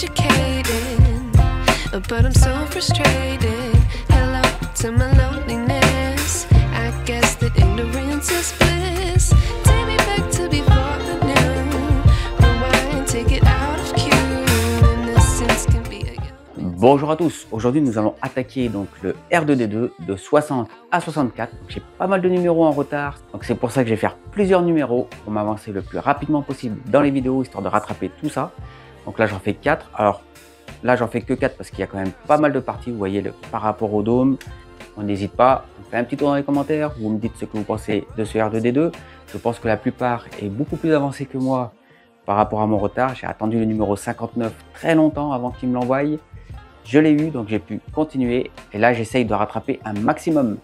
educated, but I'm so frustrated. Hello to my loneliness. I guess that ignorance is bliss. Take me back to before the new. Rewind, take it out of cue. Innocence can be a Bonjour à tous, aujourd'hui nous allons attaquer donc le R2D2 de 60 à 64. J'ai pas mal de numéros en retard, donc c'est pour ça que je vais faire plusieurs numéros pour m'avancer le plus rapidement possible dans les vidéos, histoire de rattraper tout ça. Donc là j'en fais 4, alors là j'en fais que 4 parce qu'il y a quand même pas mal de parties, vous voyez, par rapport au dôme. On n'hésite pas, on fait un petit tour dans les commentaires, vous me dites ce que vous pensez de ce R2D2. Je pense que la plupart est beaucoup plus avancée que moi par rapport à mon retard. J'ai attendu le numéro 59 très longtemps avant qu'il me l'envoie. Je l'ai eu, donc j'ai pu continuer. Et là, j'essaye de rattraper un maximum.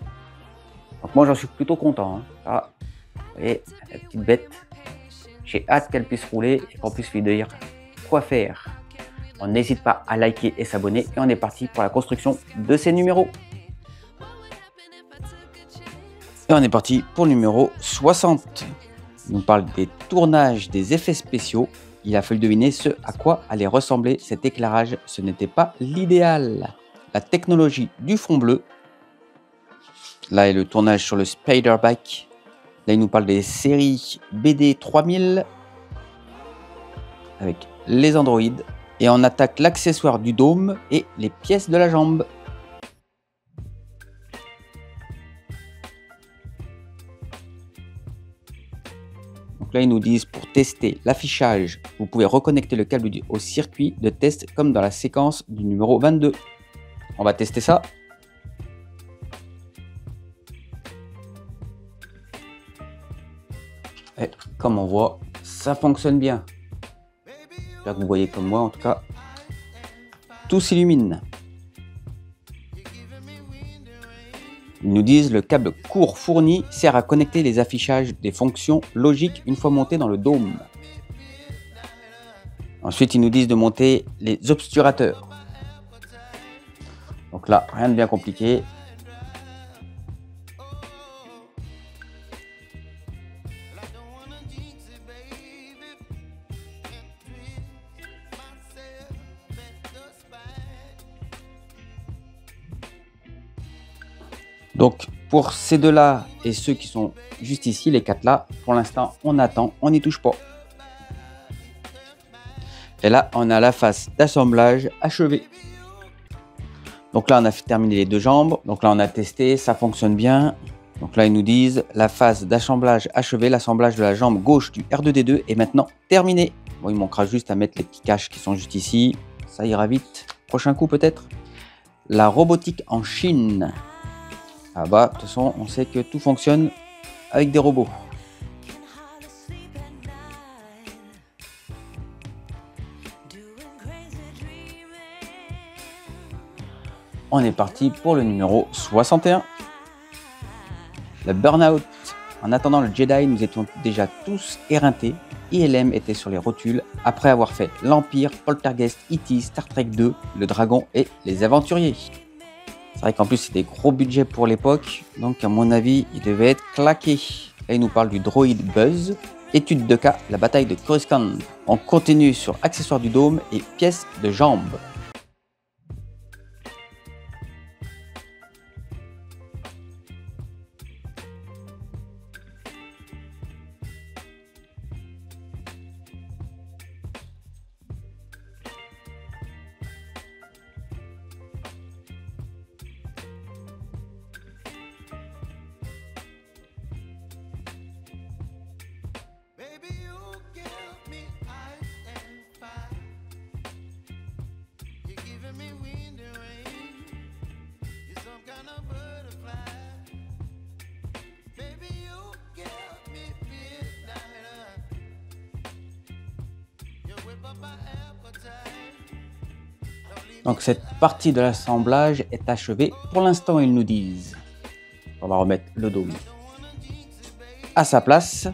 Donc moi, j'en suis plutôt content. Hein. Ah, vous voyez, la petite bête. J'ai hâte qu'elle puisse rouler et qu'on puisse lui dire quoi faire. On n'hésite pas à liker et s'abonner. Et on est parti pour la construction de ces numéros. Et on est parti pour le numéro 60. Il nous parle des tournages des effets spéciaux. Il a fallu deviner ce à quoi allait ressembler cet éclairage. Ce n'était pas l'idéal. La technologie du fond bleu. Là est le tournage sur le Spider-Bike. Là, il nous parle des séries BD 3000 avec les androïdes. Et on attaque l'accessoire du dôme et les pièces de la jambe. Là, ils nous disent pour tester l'affichage, vous pouvez reconnecter le câble au circuit de test comme dans la séquence du numéro 22. On va tester ça. Et comme on voit, ça fonctionne bien. J'espère que vous voyez comme moi, en tout cas, tout s'illumine. Ils nous disent le câble court fourni sert à connecter les affichages des fonctions logiques une fois monté dans le dôme. Ensuite, ils nous disent de monter les obturateurs. Donc là, rien de bien compliqué. Donc pour ces deux-là et ceux qui sont juste ici, les quatre là, pour l'instant on attend, on n'y touche pas. Et là on a la phase d'assemblage achevée. Donc là on a terminé les deux jambes, donc là on a testé, ça fonctionne bien. Donc là ils nous disent la phase d'assemblage achevée, l'assemblage de la jambe gauche du R2D2 est maintenant terminé. Bon, il manquera juste à mettre les petits caches qui sont juste ici, ça ira vite. Prochain coup peut-être. La robotique en Chine. Ah bah, de toute façon, on sait que tout fonctionne avec des robots. On est parti pour le numéro 61. Le Burnout. En attendant le Jedi, nous étions déjà tous éreintés. ILM était sur les rotules après avoir fait l'Empire, Poltergeist, E.T., Star Trek 2, le Dragon et les Aventuriers. C'est vrai qu'en plus c'est des gros budgets pour l'époque, donc à mon avis il devait être claqué. Là il nous parle du droïde Buzz, étude de cas, la bataille de Coruscant. On continue sur accessoires du dôme et pièces de jambes. Donc cette partie de l'assemblage est achevée. Pour l'instant, ils nous disent, on va remettre le dôme à sa place.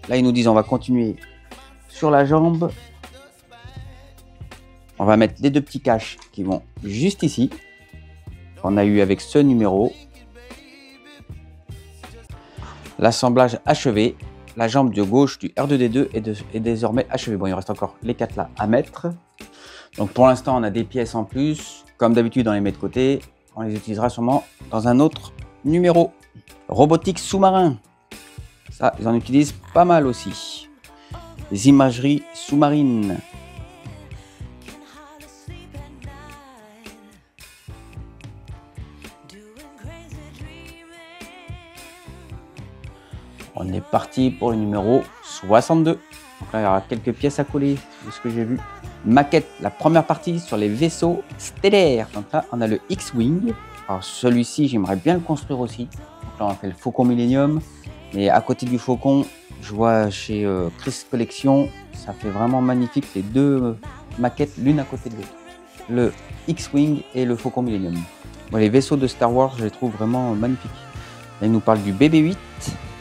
Là, ils nous disent, on va continuer sur la jambe. On va mettre les deux petits caches qui vont juste ici, qu'on a eu avec ce numéro. L'assemblage achevé. La jambe de gauche du R2D2 est désormais achevée. Bon, il reste encore les 4 là à mettre. Donc pour l'instant, on a des pièces en plus. Comme d'habitude, on les met de côté. On les utilisera sûrement dans un autre numéro. Robotique sous-marin. Ça, ils en utilisent pas mal aussi. Les imageries sous-marines. On est parti pour le numéro 62. Donc là, il y aura quelques pièces à coller de ce que j'ai vu. Maquette, la première partie sur les vaisseaux stellaires. Donc là, on a le X-Wing. Alors celui-ci, j'aimerais bien le construire aussi. Donc là, on a fait le Faucon Millennium. Mais à côté du Faucon, je vois chez Chris Collection, ça fait vraiment magnifique les deux maquettes l'une à côté de l'autre. Le X-Wing et le Faucon Millennium. Bon, les vaisseaux de Star Wars, je les trouve vraiment magnifiques. Là, il nous parle du BB-8,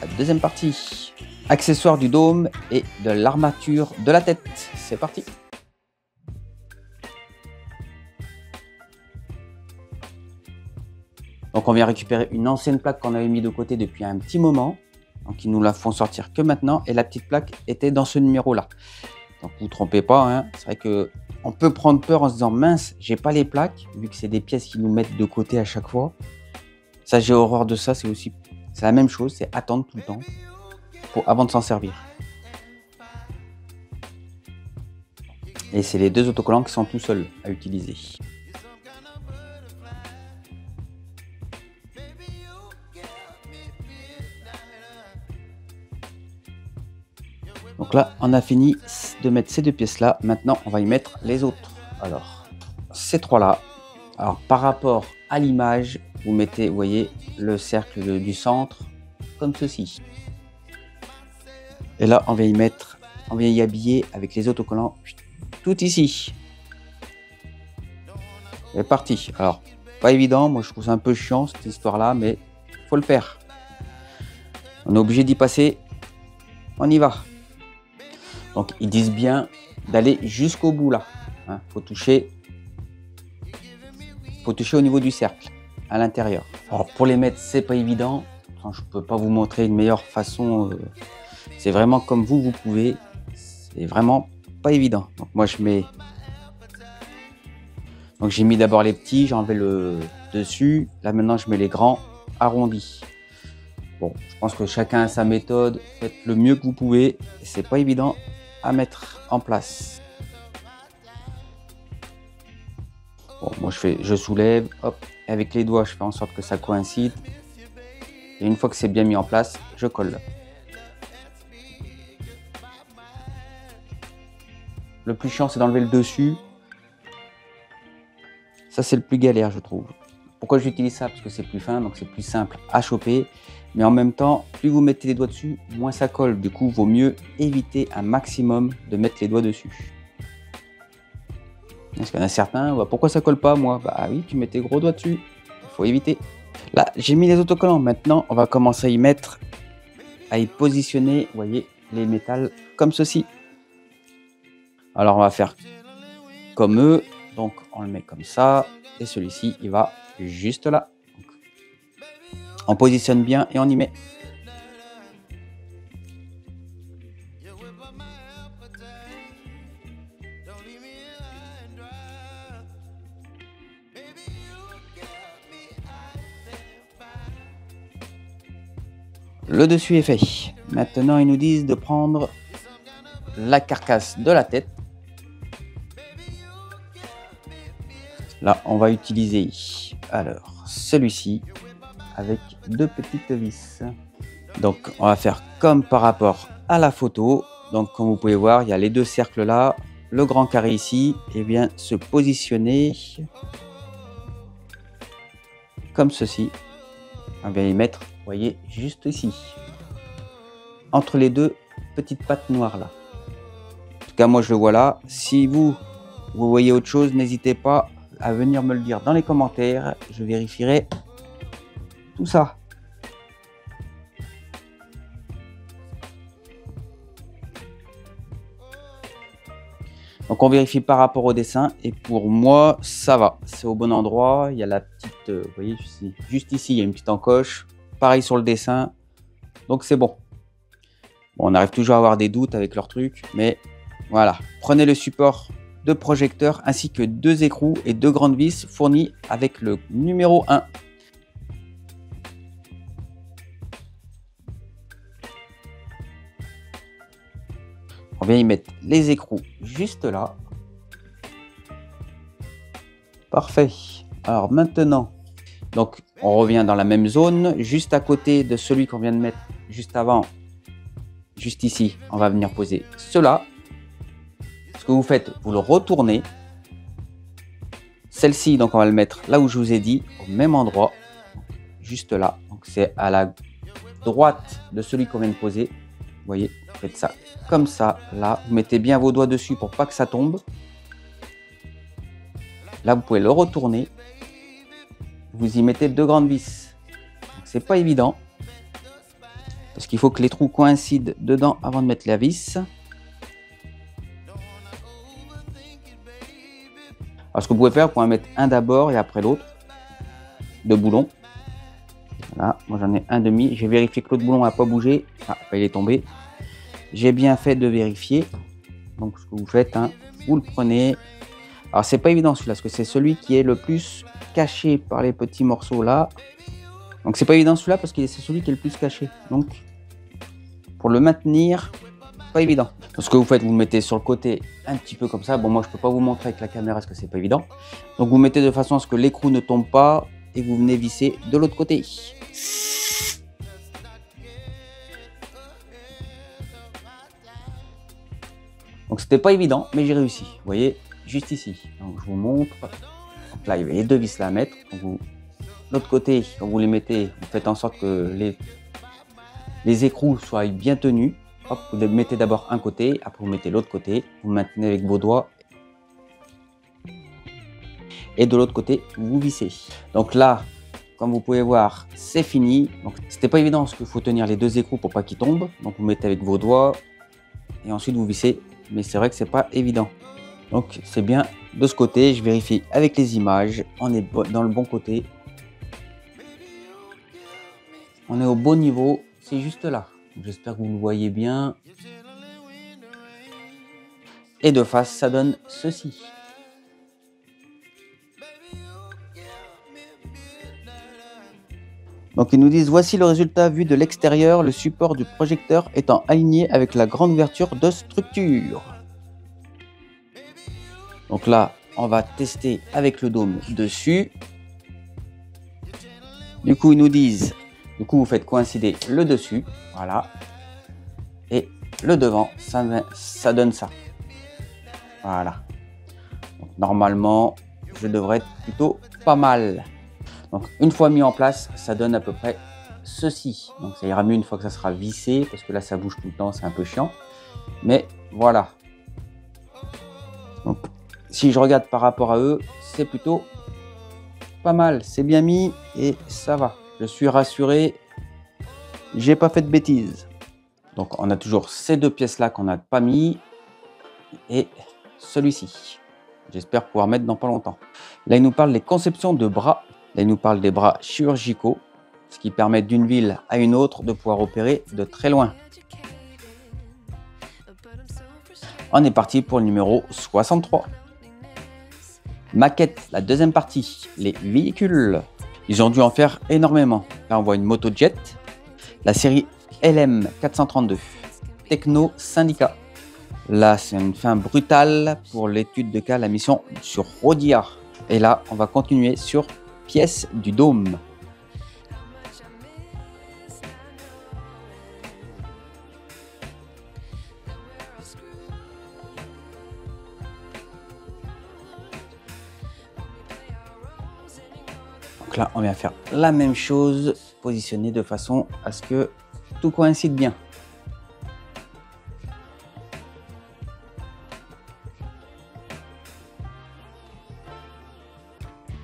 la deuxième partie. Accessoires du dôme et de l'armature de la tête. C'est parti. Donc on vient récupérer une ancienne plaque qu'on avait mis de côté depuis un petit moment. Donc ils nous la font sortir que maintenant. Et la petite plaque était dans ce numéro-là. Donc vous ne vous trompez pas, hein. C'est vrai qu'on peut prendre peur en se disant mince, j'ai pas les plaques, vu que c'est des pièces qui nous mettent de côté à chaque fois. Ça, j'ai horreur de ça, c'est la même chose, c'est attendre tout le temps avant de s'en servir. Et c'est les deux autocollants qui sont tout seuls à utiliser. Donc là, on a fini de mettre ces deux pièces-là. Maintenant, on va y mettre les autres. Alors, ces trois-là. Alors, par rapport à l'image, vous mettez, vous voyez, le cercle du centre, comme ceci. Et là, on vient y habiller avec les autocollants tout ici. C'est parti. Alors, pas évident. Moi, je trouve ça un peu chiant, cette histoire-là, mais il faut le faire. On est obligé d'y passer. On y va. Donc, ils disent bien d'aller jusqu'au bout, là. Hein, faut toucher au niveau du cercle, à l'intérieur. Alors, pour les mettre, c'est pas évident. Enfin, je peux pas vous montrer une meilleure façon. C'est vraiment comme vous pouvez. C'est vraiment pas évident. Donc moi je mets. Donc j'ai mis d'abord les petits, j'ai enlevé le dessus. Là maintenant je mets les grands arrondis. Bon, je pense que chacun a sa méthode. Faites le mieux que vous pouvez. C'est pas évident à mettre en place. Bon, moi je soulève, hop, et avec les doigts je fais en sorte que ça coïncide. Et une fois que c'est bien mis en place, je colle. Le plus chiant, c'est d'enlever le dessus. Ça, c'est le plus galère, je trouve. Pourquoi j'utilise ça? Parce que c'est plus fin, donc c'est plus simple à choper. Mais en même temps, plus vous mettez les doigts dessus, moins ça colle. Du coup, il vaut mieux éviter un maximum de mettre les doigts dessus. Parce qu'il y en a certains, bah, pourquoi ça colle pas, moi? Bah oui, tu mets tes gros doigts dessus. Il faut éviter. Là, j'ai mis les autocollants. Maintenant, on va commencer à y mettre, à y positionner, vous voyez, les métals comme ceci. Alors, on va faire comme eux. Donc, on le met comme ça. Et celui-ci, il va juste là. Donc, on positionne bien et on y met. Le dessus est fait. Maintenant, ils nous disent de prendre la carcasse de la tête. Là, on va utiliser alors celui-ci avec deux petites vis. Donc, on va faire comme par rapport à la photo. Donc, comme vous pouvez voir, il y a les deux cercles là, le grand carré ici, et bien se positionner comme ceci. On va y mettre, vous voyez, juste ici, entre les deux petites pattes noires là. En tout cas, moi je le vois là. Si vous voyez autre chose, n'hésitez pas à venir me le dire dans les commentaires. Je vérifierai tout ça. Donc on vérifie par rapport au dessin et pour moi ça va, c'est au bon endroit. Il y a la petite, vous voyez juste ici il y a une petite encoche, pareil sur le dessin, donc c'est bon. Bon, on arrive toujours à avoir des doutes avec leur truc, mais voilà, prenez le support 2 projecteurs ainsi que 2 écrous et 2 grandes vis fournies avec le numéro 1. On vient y mettre les écrous juste là. Parfait. Alors maintenant, donc on revient dans la même zone, juste à côté de celui qu'on vient de mettre juste avant, juste ici, on va venir poser cela. Ce que vous faites, vous le retournez. Celle-ci, donc on va le mettre là où je vous ai dit, au même endroit, juste là. Donc c'est à la droite de celui qu'on vient de poser. Vous voyez, vous faites ça comme ça, là. Vous mettez bien vos doigts dessus pour pas que ça tombe. Là, vous pouvez le retourner. Vous y mettez 2 grandes vis. C'est pas évident. Parce qu'il faut que les trous coïncident dedans avant de mettre la vis. Alors, ce que vous pouvez faire, vous pouvez en mettre un d'abord et après l'autre. 2 boulons. Voilà, moi j'en ai un demi. J'ai vérifié que l'autre boulon n'a pas bougé. Ah, il est tombé. J'ai bien fait de vérifier. Donc, ce que vous faites, hein, vous le prenez. Alors, c'est pas évident celui-là, parce que c'est celui qui est le plus caché par les petits morceaux là. Donc, c'est pas évident celui-là, parce que c'est celui qui est le plus caché. Donc, pour le maintenir, pas évident. Donc, ce que vous faites, vous le mettez sur le côté un petit peu comme ça. Bon, moi, je peux pas vous montrer avec la caméra, parce que c'est pas évident. Donc, vous mettez de façon à ce que l'écrou ne tombe pas et vous venez visser de l'autre côté. Donc, c'était pas évident, mais j'ai réussi. Vous voyez, juste ici. Donc, je vous montre. Donc là, il y avait les 2 vis là à mettre. L'autre côté, quand vous les mettez, vous faites en sorte que les écrous soient bien tenus. Hop, vous les mettez d'abord un côté, après vous mettez l'autre côté. Vous maintenez avec vos doigts. Et de l'autre côté, vous vissez. Donc là, comme vous pouvez voir, c'est fini. Donc, c'était pas évident parce qu'il faut tenir les 2 écrous pour pas qu'ils tombent. Donc, vous mettez avec vos doigts et ensuite vous vissez. Mais c'est vrai que c'est pas évident. Donc, c'est bien de ce côté. Je vérifie avec les images. On est dans le bon côté. On est au bon niveau. C'est juste là. J'espère que vous le voyez bien. Et de face, ça donne ceci. Donc ils nous disent, voici le résultat vu de l'extérieur, le support du projecteur étant aligné avec la grande ouverture de structure. Donc là, on va tester avec le dôme dessus. Du coup, ils nous disent, du coup, vous faites coïncider le dessus, voilà. Et le devant, ça donne ça. Voilà. Donc, normalement, je devrais être plutôt pas mal. Donc une fois mis en place, ça donne à peu près ceci. Donc ça ira mieux une fois que ça sera vissé, parce que là ça bouge tout le temps, c'est un peu chiant. Mais voilà. Donc si je regarde par rapport à eux, c'est plutôt pas mal. C'est bien mis et ça va. Je suis rassuré. J'ai pas fait de bêtises. Donc on a toujours ces 2 pièces là qu'on n'a pas mis. Et celui-ci. J'espère pouvoir mettre dans pas longtemps. Là il nous parle des conceptions de bras. Là, il nous parle des bras chirurgicaux, ce qui permet d'une ville à une autre de pouvoir opérer de très loin. On est parti pour le numéro 63. Maquette, la deuxième partie, les véhicules. Ils ont dû en faire énormément. Là, on voit une moto jet, la série LM 432, Techno Syndicat. Là, c'est une fin brutale pour l'étude de cas, la mission sur Rodia. Et là, on va continuer sur pièce du dôme. Donc là, on vient faire la même chose, positionner de façon à ce que tout coïncide bien.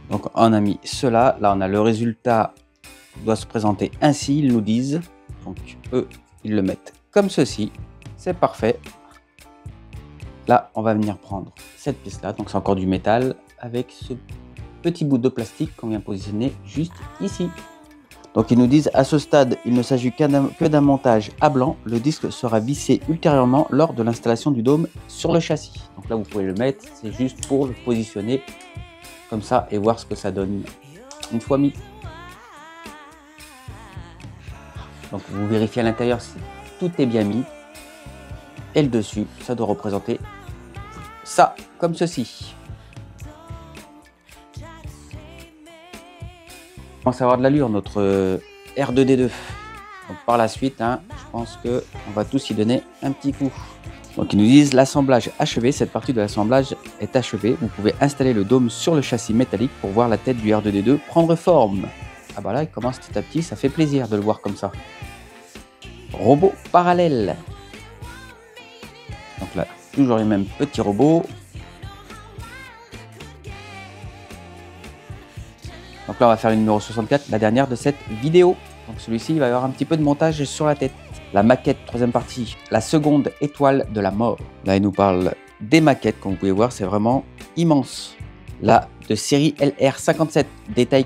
Donc on a mis cela, là on a le résultat doit se présenter ainsi, ils nous disent. Donc eux, ils le mettent comme ceci, c'est parfait. Là, on va venir prendre cette pièce-là, donc c'est encore du métal, avec ce petit bout de plastique qu'on vient positionner juste ici. Donc ils nous disent à ce stade, il ne s'agit que d'un montage à blanc. Le disque sera vissé ultérieurement lors de l'installation du dôme sur le châssis. Donc là vous pouvez le mettre, c'est juste pour le positionner comme ça et voir ce que ça donne une fois mis. Donc vous vérifiez à l'intérieur si tout est bien mis. Et le dessus, ça doit représenter ça, comme ceci. On commence à avoir de l'allure notre R2D2. Donc par la suite, je pense qu'on va tous y donner un petit coup. Donc ils nous disent l'assemblage achevé. Cette partie de l'assemblage est achevée. Vous pouvez installer le dôme sur le châssis métallique pour voir la tête du R2D2 prendre forme. Ah bah là, il commence petit à petit, ça fait plaisir de le voir comme ça. Robot parallèle. Donc là, toujours les mêmes petits robots. Donc là, on va faire le numéro 64, la dernière de cette vidéo. Donc celui-ci, il va y avoir un petit peu de montage sur la tête. La maquette, troisième partie, la seconde étoile de la mort. Là, il nous parle des maquettes, comme vous pouvez voir, c'est vraiment immense. Là, de série LR57, détail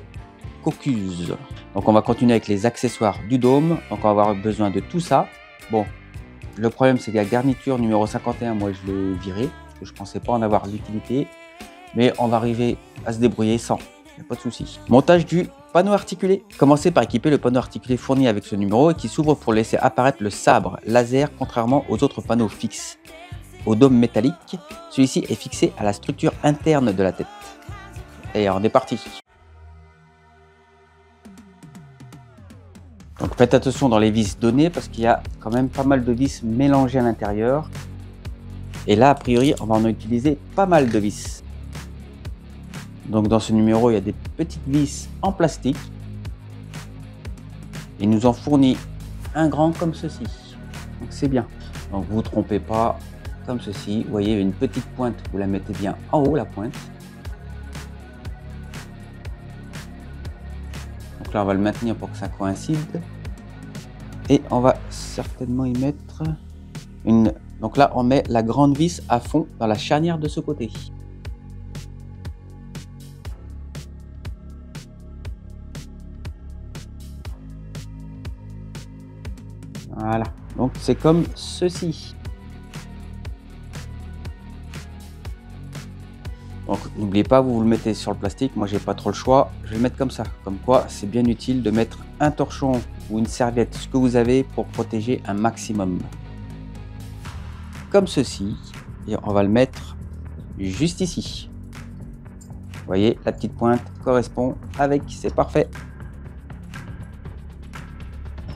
Cocuse. Donc on va continuer avec les accessoires du dôme. Donc on va avoir besoin de tout ça. Bon, le problème c'est que la garniture numéro 51, moi je l'ai virée, parce que je ne pensais pas en avoir l'utilité. Mais on va arriver à se débrouiller sans. Pas de souci. Montage du panneau articulé. Commencez par équiper le panneau articulé fourni avec ce numéro et qui s'ouvre pour laisser apparaître le sabre laser contrairement aux autres panneaux fixes. Au dôme métallique, celui-ci est fixé à la structure interne de la tête. Et on est parti. Donc faites attention dans les vis données parce qu'il y a quand même pas mal de vis mélangées à l'intérieur. Et là, a priori, on va en utiliser pas mal de vis. Donc dans ce numéro, il y a des petites vis en plastique. Il nous en fournit un grand comme ceci. Donc c'est bien. Donc vous ne vous trompez pas, comme ceci. Vous voyez une petite pointe, vous la mettez bien en haut la pointe. Donc là on va le maintenir pour que ça coïncide. Et on va certainement y mettre une... Donc là on met la grande vis à fond dans la charnière de ce côté. Voilà, donc c'est comme ceci. Donc n'oubliez pas, vous le mettez sur le plastique. Moi j'ai pas trop le choix, je vais le mettre comme ça. Comme quoi c'est bien utile de mettre un torchon ou une serviette, ce que vous avez, pour protéger un maximum. Comme ceci. Et on va le mettre juste ici. Vous voyez, la petite pointe correspond avec, c'est parfait.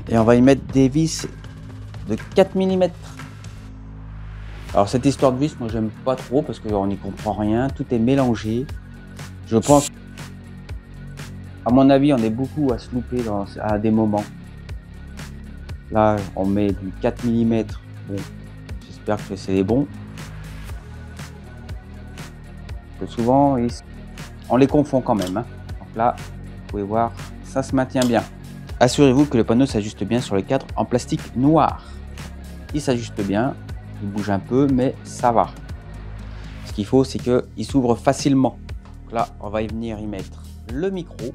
Et on va y mettre des vis de 4 mm. Alors cette histoire de vis, moi j'aime pas trop parce qu'on n'y comprend rien, tout est mélangé. Je pense, à mon avis, on est beaucoup à se louper à des moments. Là, on met du 4 mm. Bon, j'espère que c'est les bons. Parce que souvent, on les confond quand même. Donc là, vous pouvez voir, ça se maintient bien. Assurez-vous que le panneau s'ajuste bien sur le cadre en plastique noir. Il s'ajuste bien, il bouge un peu, mais ça va. Ce qu'il faut, c'est qu'il s'ouvre facilement. Donc là, on va y venir y mettre le micro.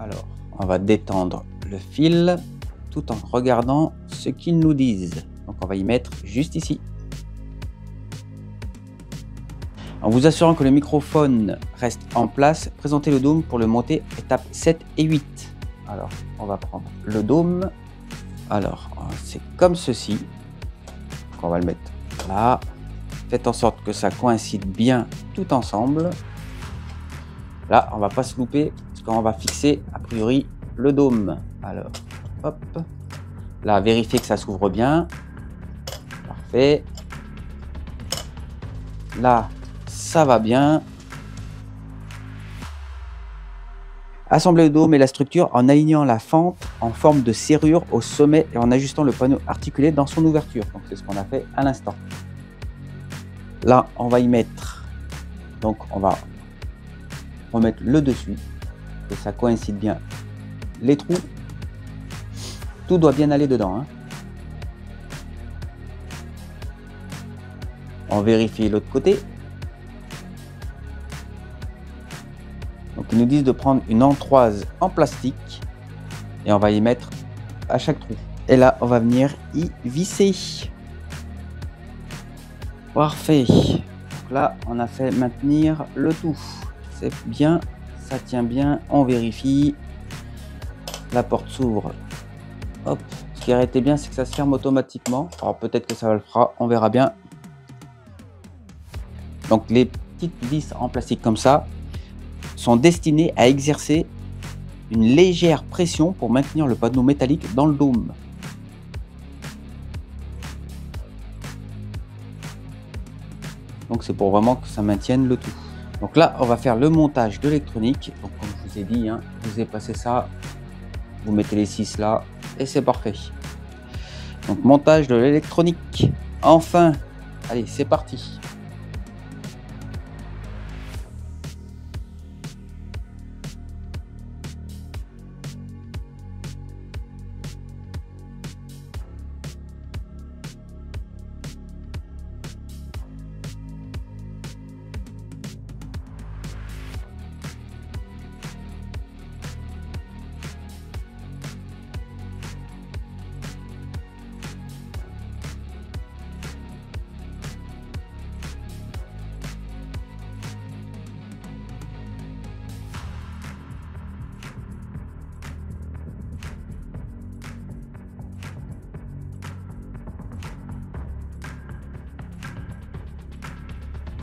Alors, on va détendre le fil tout en regardant ce qu'ils nous disent. Donc, on va y mettre juste ici. En vous assurant que le microphone reste en place, présentez le dôme pour le monter étapes 7 et 8. Alors, on va prendre le dôme. Alors, c'est comme ceci. Donc, on va le mettre là. Faites en sorte que ça coïncide bien tout ensemble. Là, on va pas se louper parce qu'on va fixer a priori le dôme. Alors, hop. Là, vérifiez que ça s'ouvre bien. Parfait. Là, ça va bien. Assemblez le dôme et la structure en alignant la fente en forme de serrure au sommet et en ajustant le panneau articulé dans son ouverture. Donc c'est ce qu'on a fait à l'instant. Là, on va y mettre, donc on va remettre le dessus, que ça coïncide bien les trous. Tout doit bien aller dedans. On vérifie l'autre côté. Donc ils nous disent de prendre une entroise en plastique Et on va y mettre à chaque trou. Et là, on va venir y visser. Parfait. Donc là, on a fait maintenir le tout. C'est bien, ça tient bien. On vérifie. La porte s'ouvre. Hop. Ce qui aurait été bien, c'est que ça se ferme automatiquement. Alors peut-être que ça le fera, on verra bien. Donc les petites vis en plastique comme ça sont destinées à exercer une légère pression pour maintenir le panneau métallique dans le dôme. Donc c'est pour vraiment que ça maintienne le tout. Donc là, on va faire le montage de l'électronique. Donc comme je vous ai dit, je vous ai passé ça. Vous mettez les 6 là et c'est parfait. Donc montage de l'électronique. Enfin, allez, c'est parti.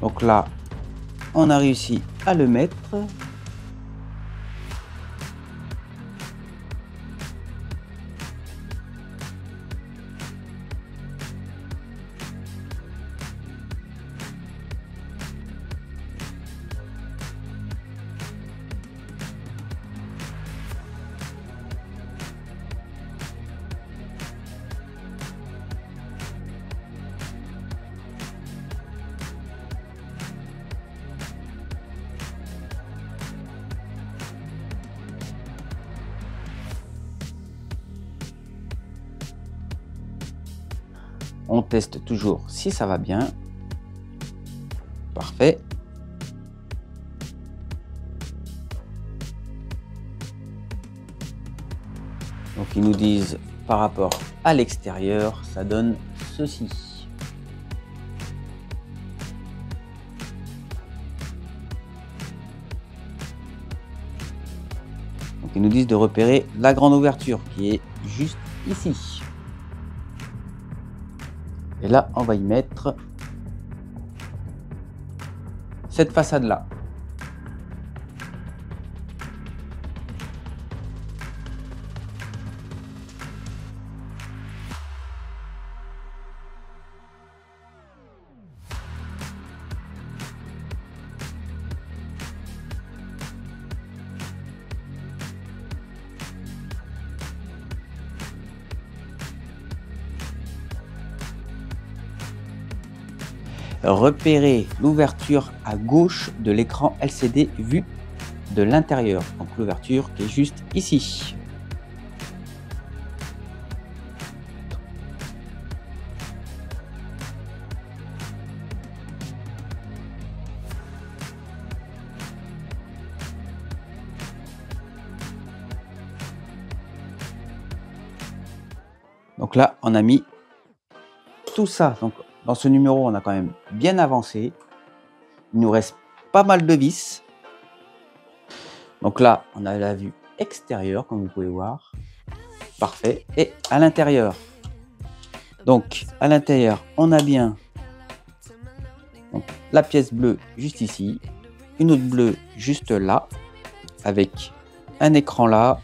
Donc là, on a réussi à le mettre. On teste toujours si ça va bien. Parfait. Donc ils nous disent par rapport à l'extérieur, ça donne ceci. Donc ils nous disent de repérer la grande ouverture qui est juste ici. Et là, on va y mettre cette façade-là. Repérer l'ouverture à gauche de l'écran LCD vue de l'intérieur. Donc l'ouverture qui est juste ici. Donc là, on a mis tout ça. Donc dans ce numéro, on a quand même bien avancé. Il nous reste pas mal de vis. Donc là, on a la vue extérieure, comme vous pouvez voir. Parfait. Et à l'intérieur. Donc, à l'intérieur, on a bien donc, la pièce bleue juste ici. Une autre bleue juste là. Avec un écran là.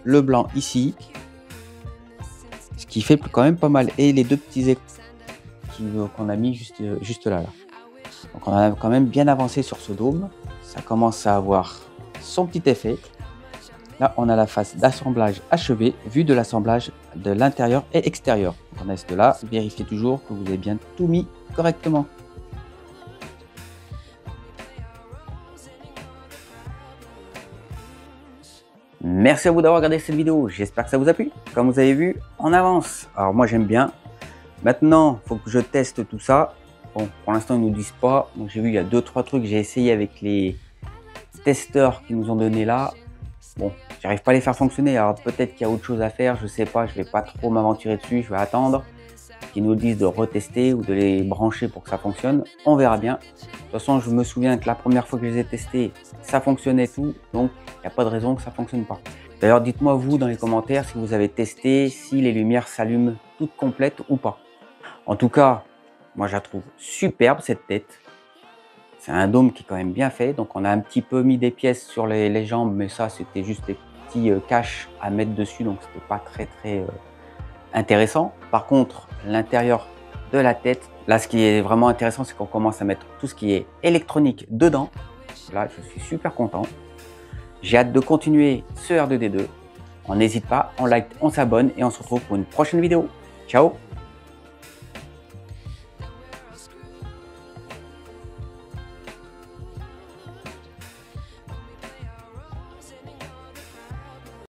Le blanc ici. Ce qui fait quand même pas mal. Et les deux petits écrans qu'on a mis juste là. Donc on a quand même bien avancé sur ce dôme. Ça commence à avoir son petit effet. Là on a la phase d'assemblage achevée, vue de l'assemblage de l'intérieur et extérieur. Donc on reste là, vérifiez toujours que vous avez bien tout mis correctement. Merci à vous d'avoir regardé cette vidéo, j'espère que ça vous a plu. Comme vous avez vu, on avance. Alors moi j'aime bien. Maintenant, il faut que je teste tout ça. Bon, pour l'instant, ils ne nous disent pas. Donc, j'ai vu, il y a 2-3 trucs. J'ai essayé avec les testeurs qu'ils nous ont donné là. Bon, J'arrive pas à les faire fonctionner. Alors peut-être qu'il y a autre chose à faire, je sais pas, je vais pas trop m'aventurer dessus, je vais attendre qu'ils nous disent de retester ou de les brancher pour que ça fonctionne. On verra bien. De toute façon, je me souviens que la première fois que je les ai testés, ça fonctionnait tout, donc il n'y a pas de raison que ça fonctionne pas. D'ailleurs, dites-moi vous dans les commentaires si vous avez testé, si les lumières s'allument toutes complètes ou pas. En tout cas, moi je la trouve superbe cette tête. C'est un dôme qui est quand même bien fait, donc on a un petit peu mis des pièces sur les jambes, mais ça c'était juste des petits caches à mettre dessus, donc c'était pas très intéressant. Par contre, l'intérieur de la tête, là ce qui est vraiment intéressant, c'est qu'on commence à mettre tout ce qui est électronique dedans. Là, je suis super content. J'ai hâte de continuer ce R2D2. On n'hésite pas, on like, on s'abonne et on se retrouve pour une prochaine vidéo. Ciao!